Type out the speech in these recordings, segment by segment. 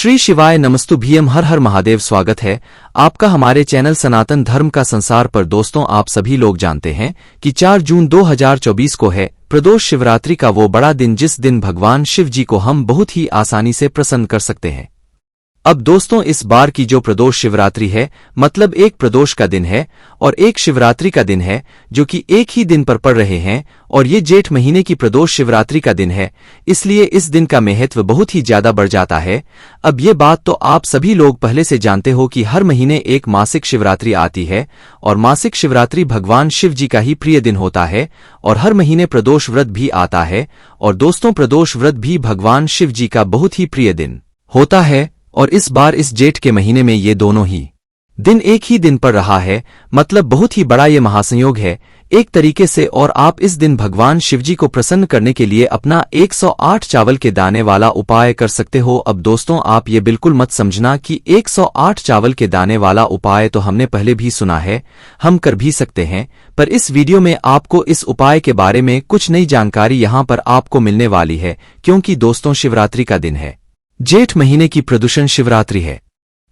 श्री शिवाय नमस्तुभ्यम। हर हर महादेव। स्वागत है आपका हमारे चैनल सनातन धर्म का संसार पर। दोस्तों, आप सभी लोग जानते हैं कि 4 जून 2024 को है प्रदोष शिवरात्रि का वो बड़ा दिन, जिस दिन भगवान शिव जी को हम बहुत ही आसानी से प्रसन्न कर सकते हैं। अब दोस्तों, इस बार की जो प्रदोष शिवरात्रि है, मतलब एक प्रदोष का दिन है और एक शिवरात्रि का दिन है, जो कि एक ही दिन पर पड़ रहे हैं, और ये जेठ महीने की प्रदोष शिवरात्रि का दिन है। इसलिए इस दिन का महत्व बहुत ही ज्यादा बढ़ जाता है। अब ये बात तो आप सभी लोग पहले से जानते हो कि हर महीने एक मासिक शिवरात्रि आती है, और मासिक शिवरात्रि भगवान शिव जी का ही प्रिय दिन होता है। और हर महीने प्रदोष व्रत भी आता है, और दोस्तों, प्रदोष व्रत भी भगवान शिव जी का बहुत ही प्रिय दिन होता है। और इस बार इस जेठ के महीने में ये दोनों ही दिन एक ही दिन पर रहा है, मतलब बहुत ही बड़ा ये महासंयोग है एक तरीके से। और आप इस दिन भगवान शिवजी को प्रसन्न करने के लिए अपना 108 चावल के दाने वाला उपाय कर सकते हो। अब दोस्तों, आप ये बिल्कुल मत समझना कि 108 चावल के दाने वाला उपाय तो हमने पहले भी सुना है, हम कर भी सकते हैं, पर इस वीडियो में आपको इस उपाय के बारे में कुछ नई जानकारी यहाँ पर आपको मिलने वाली है। क्योंकि दोस्तों, शिवरात्रि का दिन है, जेठ महीने की प्रदोष शिवरात्रि है,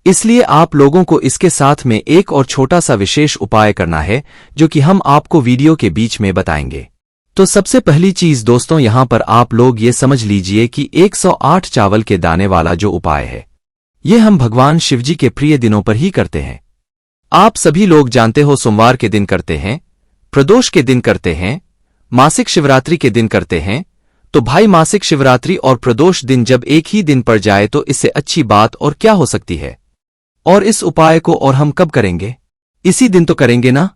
इसलिए आप लोगों को इसके साथ में एक और छोटा सा विशेष उपाय करना है, जो कि हम आपको वीडियो के बीच में बताएंगे। तो सबसे पहली चीज दोस्तों, यहां पर आप लोग ये समझ लीजिए कि 108 चावल के दाने वाला जो उपाय है, ये हम भगवान शिवजी के प्रिय दिनों पर ही करते हैं। आप सभी लोग जानते हो, सोमवार के दिन करते हैं, प्रदोष के दिन करते हैं, मासिक शिवरात्रि के दिन करते हैं। तो भाई, मासिक शिवरात्रि और प्रदोष दिन जब एक ही दिन पड़ जाए तो इससे अच्छी बात और क्या हो सकती है। और इस उपाय को और हम कब करेंगे? इसी दिन तो करेंगे ना।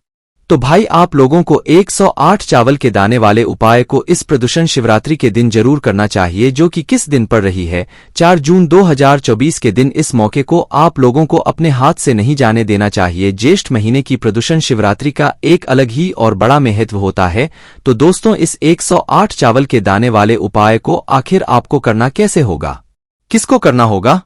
तो भाई, आप लोगों को 108 चावल के दाने वाले उपाय को इस प्रदोष शिवरात्रि के दिन जरूर करना चाहिए, जो कि किस दिन पड़ रही है, 4 जून 2024 के दिन। इस मौके को आप लोगों को अपने हाथ से नहीं जाने देना चाहिए। ज्येष्ठ महीने की प्रदोष शिवरात्रि का एक अलग ही और बड़ा महत्व होता है। तो दोस्तों, इस 108 चावल के दाने वाले उपाय को आखिर आपको करना कैसे होगा, किसको करना होगा,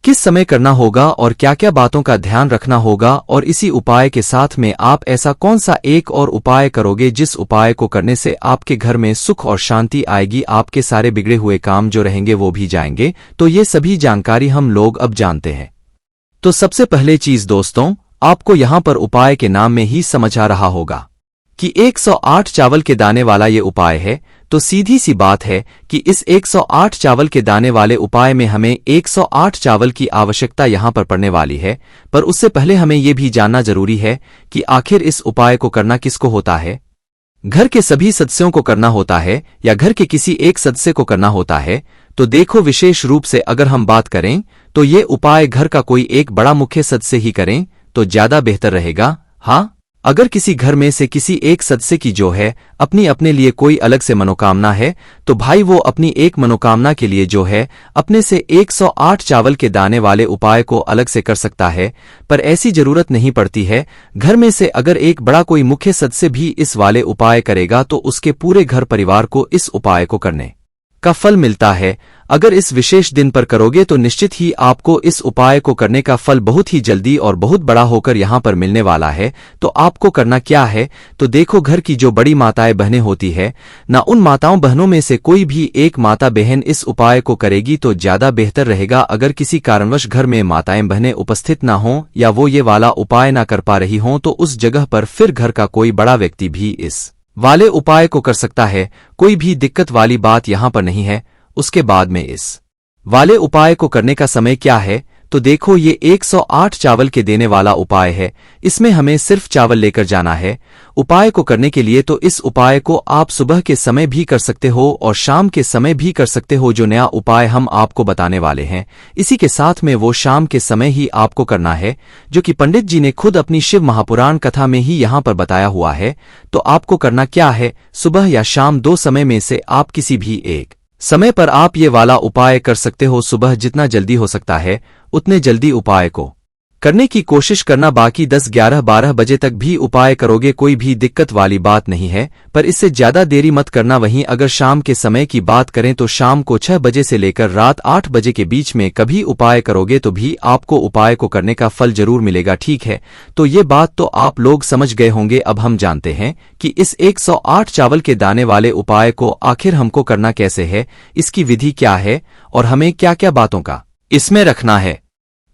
किस समय करना होगा, और क्या क्या बातों का ध्यान रखना होगा, और इसी उपाय के साथ में आप ऐसा कौन सा एक और उपाय करोगे जिस उपाय को करने से आपके घर में सुख और शांति आएगी, आपके सारे बिगड़े हुए काम जो रहेंगे वो भी जाएंगे। तो ये सभी जानकारी हम लोग अब जानते हैं। तो सबसे पहले चीज दोस्तों, आपको यहां पर उपाय के नाम में ही समझ आ रहा होगा कि 108 चावल के दाने वाला ये उपाय है। तो सीधी सी बात है कि इस 108 चावल के दाने वाले उपाय में हमें 108 चावल की आवश्यकता यहां पर पड़ने वाली है। पर उससे पहले हमें यह भी जानना जरूरी है कि आखिर इस उपाय को करना किसको होता है। घर के सभी सदस्यों को करना होता है या घर के किसी एक सदस्य को करना होता है? तो देखो, विशेष रूप से अगर हम बात करें तो ये उपाय घर का कोई एक बड़ा मुख्य सदस्य ही करें तो ज्यादा बेहतर रहेगा। हाँ, अगर किसी घर में से किसी एक सदस्य की जो है अपने लिए कोई अलग से मनोकामना है, तो भाई वो अपनी एक मनोकामना के लिए जो है अपने से 108 चावल के दाने वाले उपाय को अलग से कर सकता है। पर ऐसी जरूरत नहीं पड़ती है। घर में से अगर एक बड़ा कोई मुख्य सदस्य भी इस वाले उपाय करेगा तो उसके पूरे घर परिवार को इस उपाय को करने का फल मिलता है। अगर इस विशेष दिन पर करोगे तो निश्चित ही आपको इस उपाय को करने का फल बहुत ही जल्दी और बहुत बड़ा होकर यहां पर मिलने वाला है। तो आपको करना क्या है? तो देखो, घर की जो बड़ी माताएं बहनें होती है ना, उन माताओं बहनों में से कोई भी एक माता बहन इस उपाय को करेगी तो ज्यादा बेहतर रहेगा। अगर किसी कारणवश घर में माताएं बहनें उपस्थित ना हों या वो ये वाला उपाय ना कर पा रही हों, तो उस जगह पर फिर घर का कोई बड़ा व्यक्ति भी इस वाले उपाय को कर सकता है। कोई भी दिक्कत वाली बात यहां पर नहीं है। उसके बाद में इस वाले उपाय को करने का समय क्या है? तो देखो, ये 108 चावल के देने वाला उपाय है। इसमें हमें सिर्फ चावल लेकर जाना है उपाय को करने के लिए। तो इस उपाय को आप सुबह के समय भी कर सकते हो और शाम के समय भी कर सकते हो। जो नया उपाय हम आपको बताने वाले हैं, इसी के साथ में वो शाम के समय ही आपको करना है, जो कि पंडित जी ने खुद अपनी शिव महापुराण कथा में ही यहां पर बताया हुआ है। तो आपको करना क्या है? सुबह या शाम, दो समय में से आप किसी भी एक समय पर आप ये वाला उपाय कर सकते हो। सुबह जितना जल्दी हो सकता है उतने जल्दी उपाय को करने की कोशिश करना। बाकी 10, 11, 12 बजे तक भी उपाय करोगे, कोई भी दिक्कत वाली बात नहीं है। पर इससे ज्यादा देरी मत करना। वहीं अगर शाम के समय की बात करें तो शाम को 6 बजे से लेकर रात 8 बजे के बीच में कभी उपाय करोगे तो भी आपको उपाय को करने का फल जरूर मिलेगा। ठीक है, तो ये बात तो आप लोग समझ गए होंगे। अब हम जानते हैं कि इस 108 चावल के दाने वाले उपाय को आखिर हमको करना कैसे है, इसकी विधि क्या है और हमें क्या क्या बातों का इसमें रखना है।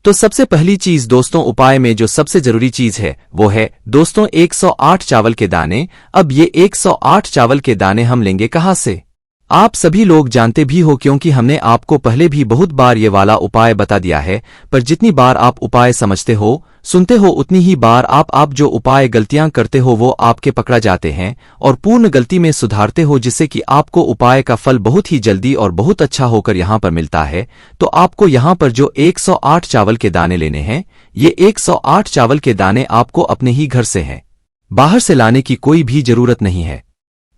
तो सबसे पहली चीज दोस्तों उपाय में जो सबसे जरूरी चीज है वो है दोस्तों 108 चावल के दाने। अब ये 108 चावल के दाने हम लेंगे कहां से? आप सभी लोग जानते भी हो क्योंकि हमने आपको पहले भी बहुत बार ये वाला उपाय बता दिया है। पर जितनी बार आप उपाय समझते हो सुनते हो उतनी ही बार आप जो उपाय गलतियां करते हो वो आपके पकड़ा जाते हैं और पूर्ण गलती में सुधारते हो, जिससे कि आपको उपाय का फल बहुत ही जल्दी और बहुत अच्छा होकर यहां पर मिलता है। तो आपको यहां पर जो 108 चावल के दाने लेने हैं, ये 108 चावल के दाने आपको अपने ही घर से हैं, बाहर से लाने की कोई भी जरूरत नहीं है।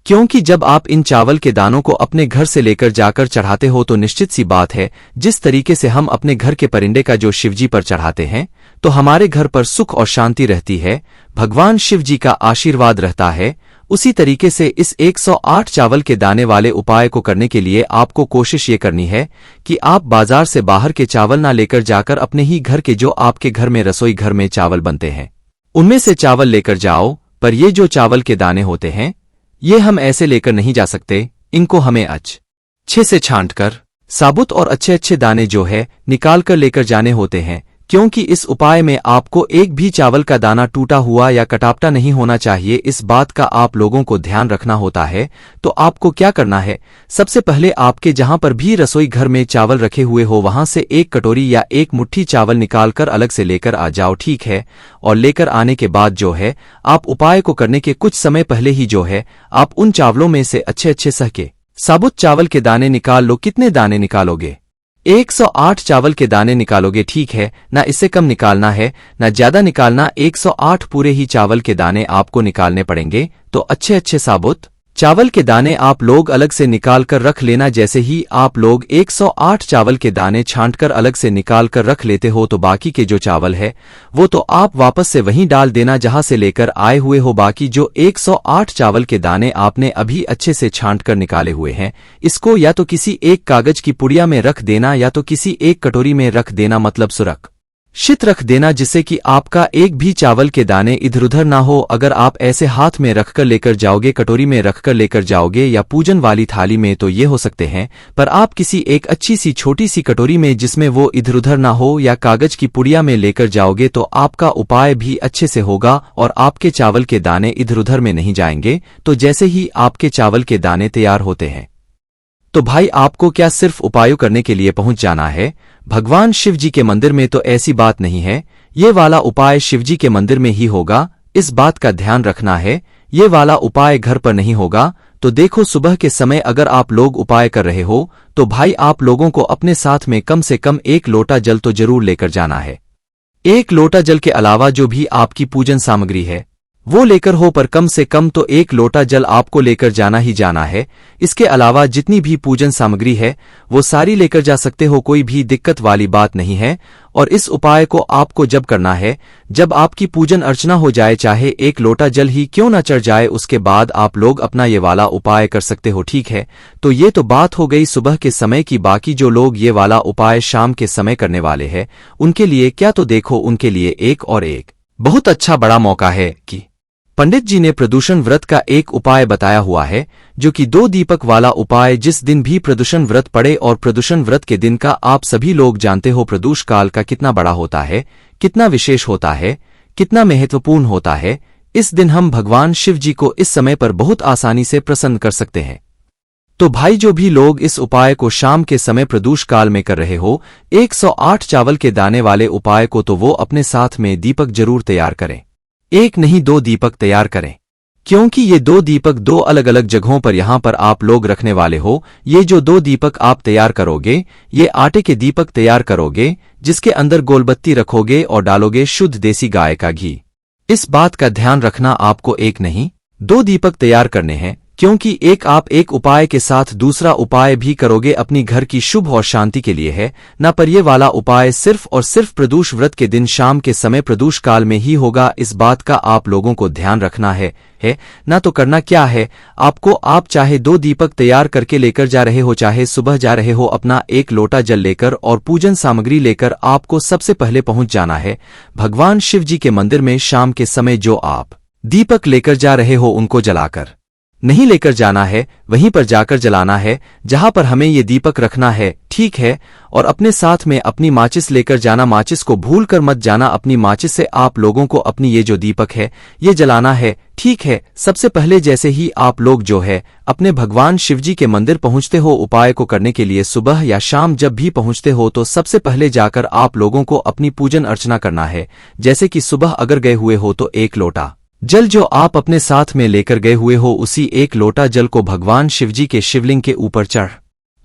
क्योंकि जब आप इन चावल के दानों को अपने घर से लेकर जाकर चढ़ाते हो तो निश्चित सी बात है, जिस तरीके से हम अपने घर के परिंदे का जो शिवजी पर चढ़ाते हैं तो हमारे घर पर सुख और शांति रहती है, भगवान शिव जी का आशीर्वाद रहता है। उसी तरीके से इस 108 चावल के दाने वाले उपाय को करने के लिए आपको कोशिश ये करनी है कि आप बाजार से बाहर के चावल ना लेकर जाकर अपने ही घर के जो आपके घर में रसोई घर में चावल बनते हैं उनमें से चावल लेकर जाओ। पर ये जो चावल के दाने होते हैं ये हम ऐसे लेकर नहीं जा सकते, इनको हमें अच्छे से छांटकर साबुत और अच्छे अच्छे दाने जो है निकाल कर लेकर जाने होते हैं। क्योंकि इस उपाय में आपको एक भी चावल का दाना टूटा हुआ या कटापटा नहीं होना चाहिए, इस बात का आप लोगों को ध्यान रखना होता है। तो आपको क्या करना है, सबसे पहले आपके जहां पर भी रसोई घर में चावल रखे हुए हो वहां से एक कटोरी या एक मुट्ठी चावल निकालकर अलग से लेकर आ जाओ, ठीक है। और लेकर आने के बाद जो है आप उपाय को करने के कुछ समय पहले ही जो है आप उन चावलों में से अच्छे अच्छे सहके साबुत चावल के दाने निकाल लो। कितने दाने निकालोगे? 108 चावल के दाने निकालोगे, ठीक है ना। इससे कम निकालना है ना ज्यादा निकालना, 108 पूरे ही चावल के दाने आपको निकालने पड़ेंगे। तो अच्छे अच्छे साबुत चावल के दाने आप लोग अलग से निकाल कर रख लेना। जैसे ही आप लोग 108 चावल के दाने छांटकर अलग से निकाल कर रख लेते हो तो बाकी के जो चावल है वो तो आप वापस से वहीं डाल देना जहां से लेकर आए हुए हो। बाकी जो 108 चावल के दाने आपने अभी अच्छे से छांटकर निकाले हुए हैं, इसको या तो किसी एक कागज की पुड़िया में रख देना या तो किसी एक कटोरी में रख देना, मतलब सुरक्षित रख देना, जिससे कि आपका एक भी चावल के दाने इधर उधर ना हो। अगर आप ऐसे हाथ में रखकर लेकर जाओगे, कटोरी में रखकर लेकर जाओगे या पूजन वाली थाली में तो ये हो सकते हैं, पर आप किसी एक अच्छी सी छोटी सी कटोरी में जिसमें वो इधर उधर ना हो या कागज की पुड़िया में लेकर जाओगे तो आपका उपाय भी अच्छे से होगा और आपके चावल के दाने इधर उधर में नहीं जाएंगे। तो जैसे ही आपके चावल के दाने तैयार होते हैं तो भाई आपको क्या सिर्फ उपायों करने के लिए पहुंच जाना है भगवान शिव जी के मंदिर में? तो ऐसी बात नहीं है, ये वाला उपाय शिव जी के मंदिर में ही होगा, इस बात का ध्यान रखना है। ये वाला उपाय घर पर नहीं होगा। तो देखो सुबह के समय अगर आप लोग उपाय कर रहे हो तो भाई आप लोगों को अपने साथ में कम से कम 1 लोटा जल तो जरूर लेकर जाना है। 1 लोटा जल के अलावा जो भी आपकी पूजन सामग्री है वो लेकर हो, पर कम से कम तो 1 लोटा जल आपको लेकर जाना ही जाना है। इसके अलावा जितनी भी पूजन सामग्री है वो सारी लेकर जा सकते हो, कोई भी दिक्कत वाली बात नहीं है। और इस उपाय को आपको जब करना है जब आपकी पूजन अर्चना हो जाए, चाहे 1 लोटा जल ही क्यों ना चढ़ जाए, उसके बाद आप लोग अपना ये वाला उपाय कर सकते हो, ठीक है। तो ये तो बात हो गई सुबह के समय की। बाकी जो लोग ये वाला उपाय शाम के समय करने वाले हैं उनके लिए क्या, तो देखो उनके लिए एक बहुत अच्छा बड़ा मौका है कि पंडित जी ने प्रदूषण व्रत का एक उपाय बताया हुआ है, जो कि 2 दीपक वाला उपाय। जिस दिन भी प्रदूषण व्रत पड़े, और प्रदूषण व्रत के दिन का आप सभी लोग जानते हो प्रदूष काल का कितना बड़ा होता है, कितना विशेष होता है, कितना महत्वपूर्ण होता है। इस दिन हम भगवान शिव जी को इस समय पर बहुत आसानी से प्रसन्न कर सकते हैं। तो भाई जो भी लोग इस उपाय को शाम के समय प्रदूष काल में कर रहे हो, 108 चावल के दाने वाले उपाय को, तो वो अपने साथ में दीपक जरूर तैयार करें। 1 नहीं 2 दीपक तैयार करें, क्योंकि ये 2 दीपक 2 अलग अलग जगहों पर यहां पर आप लोग रखने वाले हो। ये जो 2 दीपक आप तैयार करोगे ये आटे के दीपक तैयार करोगे, जिसके अंदर गोलबत्ती रखोगे और डालोगे शुद्ध देसी गाय का घी। इस बात का ध्यान रखना आपको 1 नहीं 2 दीपक तैयार करने हैं, क्योंकि आप एक उपाय के साथ दूसरा उपाय भी करोगे अपनी घर की शुभ और शांति के लिए है ना। पर ये वाला उपाय सिर्फ और सिर्फ प्रदूष व्रत के दिन शाम के समय प्रदूष काल में ही होगा। इस बात का आप लोगों को ध्यान रखना है ना। तो करना क्या है आपको, आप चाहे 2 दीपक तैयार करके लेकर जा रहे हो, चाहे सुबह जा रहे हो, अपना 1 लोटा जल लेकर और पूजन सामग्री लेकर आपको सबसे पहले पहुंच जाना है भगवान शिव जी के मंदिर में। शाम के समय जो आप दीपक लेकर जा रहे हो उनको जलाकर नहीं लेकर जाना है, वहीं पर जाकर जलाना है जहां पर हमें ये दीपक रखना है, ठीक है। और अपने साथ में अपनी माचिस लेकर जाना, माचिस को भूल कर मत जाना। अपनी माचिस से आप लोगों को अपनी ये जो दीपक है ये जलाना है, ठीक है। सबसे पहले जैसे ही आप लोग जो है अपने भगवान शिवजी के मंदिर पहुंचते हो, उपाय को करने के लिए सुबह या शाम जब भी पहुंचते हो, तो सबसे पहले जाकर आप लोगों को अपनी पूजन अर्चना करना है। जैसे कि सुबह अगर गए हुए हो तो 1 लोटा जल जो आप अपने साथ में लेकर गए हुए हो, उसी 1 लोटा जल को भगवान शिवजी के शिवलिंग के ऊपर चढ़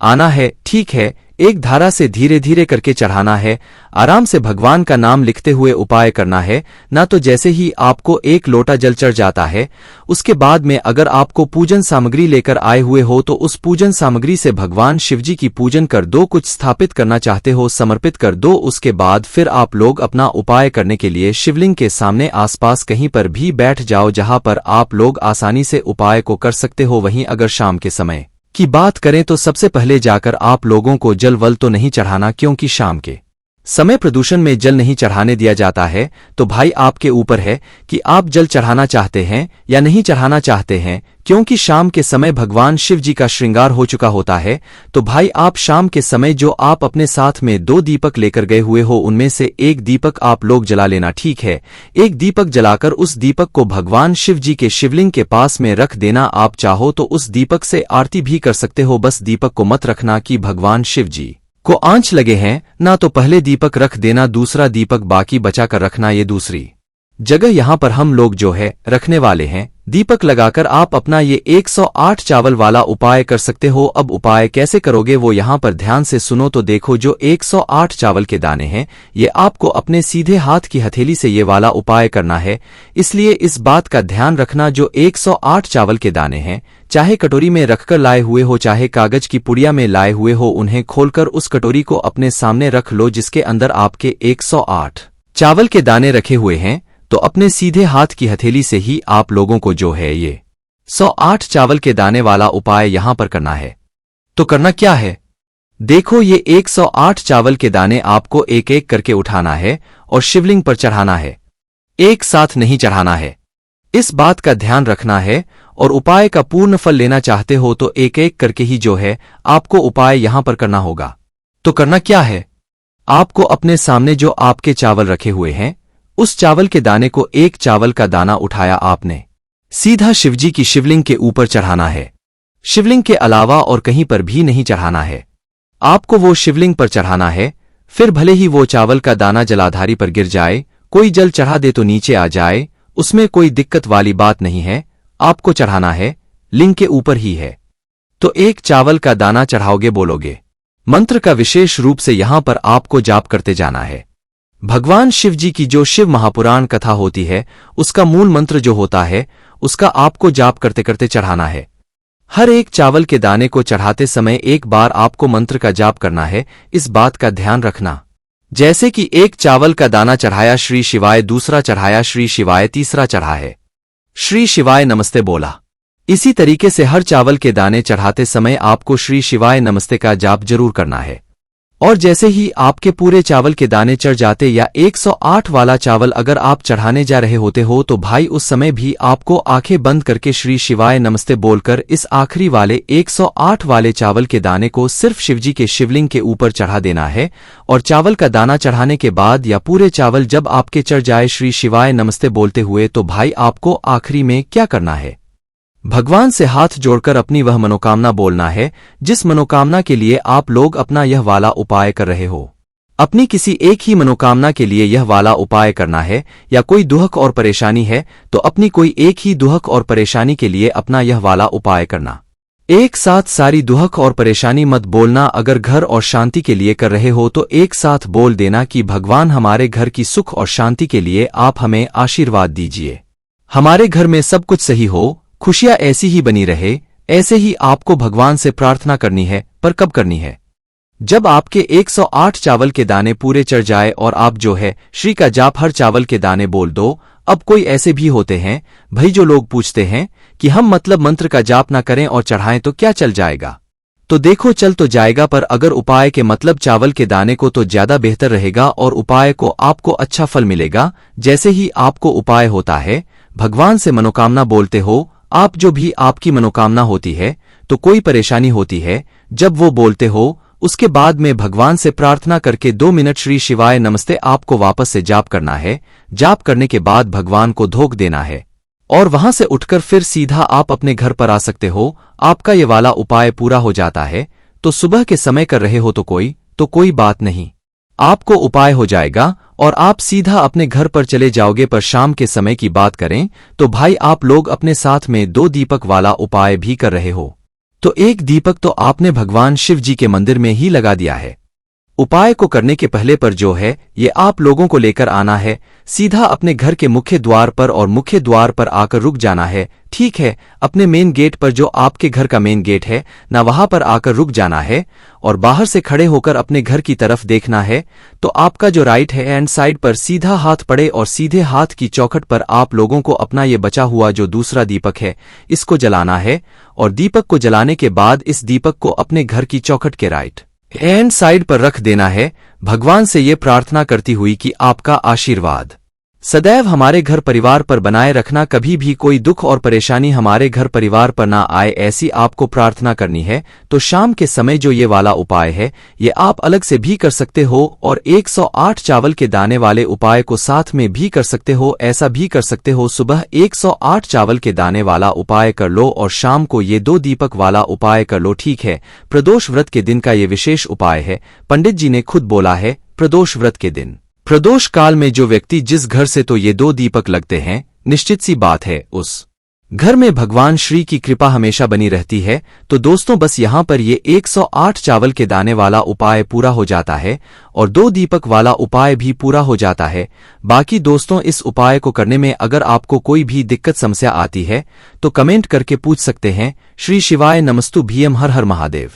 आना है, ठीक है। एक धारा से धीरे धीरे करके चढ़ाना है, आराम से भगवान का नाम लिखते हुए उपाय करना है ना। तो जैसे ही आपको 1 लोटा जल चढ़ जाता है, उसके बाद में अगर आपको पूजन सामग्री लेकर आए हुए हो तो उस पूजन सामग्री से भगवान शिवजी की पूजन कर दो। कुछ स्थापित करना चाहते हो समर्पित कर दो। उसके बाद फिर आप लोग अपना उपाय करने के लिए शिवलिंग के सामने आसपास कहीं पर भी बैठ जाओ जहां पर आप लोग आसानी से उपाय को कर सकते हो। वहीं अगर शाम के समय की बात करें तो सबसे पहले जाकर आप लोगों को जल वल तो नहीं चढ़ाना, क्योंकि शाम के समय प्रदूषण में जल नहीं चढ़ाने दिया जाता है। तो भाई आपके ऊपर है कि आप जल चढ़ाना चाहते हैं या नहीं चढ़ाना चाहते हैं, क्योंकि शाम के समय भगवान शिव जी का श्रृंगार हो चुका होता है। तो भाई आप शाम के समय जो आप अपने साथ में 2 दीपक लेकर गए हुए हो, उनमें से 1 दीपक आप लोग जला लेना, ठीक है। 1 दीपक जलाकर उस दीपक को भगवान शिव जी के शिवलिंग के पास में रख देना। आप चाहो तो उस दीपक से आरती भी कर सकते हो, बस दीपक को मत रखना कि भगवान शिव जी को आंच लगे हैं ना। तो पहले दीपक रख देना, दूसरा दीपक बाकी बचा कर रखना। ये दूसरी जगह यहां पर हम लोग जो है रखने वाले हैं। दीपक लगाकर आप अपना ये 108 चावल वाला उपाय कर सकते हो। अब उपाय कैसे करोगे वो यहां पर ध्यान से सुनो। तो देखो, जो 108 चावल के दाने हैं ये आपको अपने सीधे हाथ की हथेली से ये वाला उपाय करना है। इसलिए इस बात का ध्यान रखना, जो 108 चावल के दाने हैं, चाहे कटोरी में रखकर लाए हुए हो, चाहे कागज की पुड़िया में लाए हुए हो, उन्हें खोलकर उस कटोरी को अपने सामने रख लो जिसके अंदर आपके 108 चावल के दाने रखे हुए हैं। तो अपने सीधे हाथ की हथेली से ही आप लोगों को जो है ये 108 चावल के दाने वाला उपाय यहां पर करना है। तो करना क्या है, देखो, ये 108 चावल के दाने आपको एक एक करके उठाना है और शिवलिंग पर चढ़ाना है, एक साथ नहीं चढ़ाना है। इस बात का ध्यान रखना है। और उपाय का पूर्ण फल लेना चाहते हो तो एक एक करके ही जो है आपको उपाय यहां पर करना होगा। तो करना क्या है, आपको अपने सामने जो आपके चावल रखे हुए हैं, उस चावल के दाने को, 1 चावल का दाना उठाया आपने, सीधा शिवजी की शिवलिंग के ऊपर चढ़ाना है। शिवलिंग के अलावा और कहीं पर भी नहीं चढ़ाना है, आपको वो शिवलिंग पर चढ़ाना है। फिर भले ही वो चावल का दाना जलाधारी पर गिर जाए, कोई जल चढ़ा दे तो नीचे आ जाए, उसमें कोई दिक्कत वाली बात नहीं है। आपको चढ़ाना है लिंग के ऊपर ही है। तो 1 चावल का दाना चढ़ाओगे, बोलोगे मंत्र का विशेष रूप से यहां पर आपको जाप करते जाना है। भगवान शिव जी की जो शिव महापुराण कथा होती है, उसका मूल मंत्र जो होता है, उसका आपको जाप करते करते चढ़ाना है। हर 1 चावल के दाने को चढ़ाते समय 1 बार आपको मंत्र का जाप करना है। इस बात का ध्यान रखना, जैसे कि 1 चावल का दाना चढ़ाया श्री शिवाय, दूसरा चढ़ाया श्री शिवाय, तीसरा चढ़ा है श्री शिवाय नमस्ते बोला। इसी तरीके से हर चावल के दाने चढ़ाते समय आपको श्री शिवाय नमस्ते का जाप जरूर करना है। और जैसे ही आपके पूरे चावल के दाने चढ़ जाते, या 108 वाला चावल अगर आप चढ़ाने जा रहे होते हो, तो भाई उस समय भी आपको आंखें बंद करके श्री शिवाय नमस्ते बोलकर इस आखिरी वाले 108 वाले चावल के दाने को सिर्फ शिवजी के शिवलिंग के ऊपर चढ़ा देना है। और चावल का दाना चढ़ाने के बाद या पूरे चावल जब आपके चढ़ जाए श्री शिवाय नमस्ते बोलते हुए, तो भाई आपको आखिरी में क्या करना है, भगवान से हाथ जोड़कर अपनी वह मनोकामना बोलना है जिस मनोकामना के लिए आप लोग अपना यह वाला उपाय कर रहे हो। अपनी किसी एक ही मनोकामना के लिए यह वाला उपाय करना है, या कोई दुहक और परेशानी है तो अपनी कोई एक ही दुहक और परेशानी के लिए अपना यह वाला उपाय करना। एक साथ सारी दुहक और परेशानी मत बोलना। अगर घर और शांति के लिए कर रहे हो तो एक साथ बोल देना कि भगवान हमारे घर की सुख और शांति के लिए आप हमें आशीर्वाद दीजिए, हमारे घर में सब कुछ सही हो, खुशियां ऐसी ही बनी रहे। ऐसे ही आपको भगवान से प्रार्थना करनी है। पर कब करनी है, जब आपके 108 चावल के दाने पूरे चढ़ जाए और आप जो है श्री का जाप हर चावल के दाने बोल दो। अब कोई ऐसे भी होते हैं भाई जो लोग पूछते हैं कि हम मतलब मंत्र का जाप ना करें और चढ़ाएं तो क्या चल जाएगा। तो देखो, चल तो जाएगा, पर अगर उपाय के मतलब चावल के दाने को तो ज्यादा बेहतर रहेगा और उपाय को आपको अच्छा फल मिलेगा। जैसे ही आपको उपाय होता है, भगवान से मनोकामना बोलते हो, आप जो भी आपकी मनोकामना होती है, तो कोई परेशानी होती है, जब वो बोलते हो उसके बाद में भगवान से प्रार्थना करके 2 मिनट श्री शिवाय नमस्ते आपको वापस से जाप करना है। जाप करने के बाद भगवान को धोख देना है और वहां से उठकर फिर सीधा आप अपने घर पर आ सकते हो। आपका ये वाला उपाय पूरा हो जाता है। तो सुबह के समय कर रहे हो तो कोई बात नहीं, आपको उपाय हो जाएगा और आप सीधा अपने घर पर चले जाओगे। पर शाम के समय की बात करें तो भाई आप लोग अपने साथ में 2 दीपक वाला उपाय भी कर रहे हो, तो एक दीपक तो आपने भगवान शिव जी के मंदिर में ही लगा दिया है। उपाय को करने के पहले पर जो है ये आप लोगों को लेकर आना है सीधा अपने घर के मुख्य द्वार पर और मुख्य द्वार पर आकर रुक जाना है। ठीक है, अपने मेन गेट पर जो आपके घर का मेन गेट है ना, वहां पर आकर रुक जाना है और बाहर से खड़े होकर अपने घर की तरफ देखना है। तो आपका जो राइट हैंड साइड पर सीधा हाथ पड़े और सीधे हाथ की चौखट पर आप लोगों को अपना ये बचा हुआ जो दूसरा दीपक है इसको जलाना है। और दीपक को जलाने के बाद इस दीपक को अपने घर की चौखट के राइट हैंड साइड पर रख देना है, भगवान से ये प्रार्थना करती हुई कि आपका आशीर्वाद सदैव हमारे घर परिवार पर बनाए रखना, कभी भी कोई दुख और परेशानी हमारे घर परिवार पर ना आए, ऐसी आपको प्रार्थना करनी है। तो शाम के समय जो ये वाला उपाय है ये आप अलग से भी कर सकते हो और 108 चावल के दाने वाले उपाय को साथ में भी कर सकते हो। ऐसा भी कर सकते हो सुबह 108 चावल के दाने वाला उपाय कर लो और शाम को ये 2 दीपक वाला उपाय कर लो। ठीक है, प्रदोष व्रत के दिन का ये विशेष उपाय है। पंडित जी ने खुद बोला है प्रदोष व्रत के दिन प्रदोष काल में जो व्यक्ति जिस घर से तो ये 2 दीपक लगते हैं, निश्चित सी बात है उस घर में भगवान श्री की कृपा हमेशा बनी रहती है। तो दोस्तों बस यहाँ पर ये 108 चावल के दाने वाला उपाय पूरा हो जाता है और 2 दीपक वाला उपाय भी पूरा हो जाता है। बाकी दोस्तों इस उपाय को करने में अगर आपको कोई भी दिक्कत समस्या आती है तो कमेंट करके पूछ सकते हैं। श्री शिवाय नमस्तु भीम, हर हर महादेव।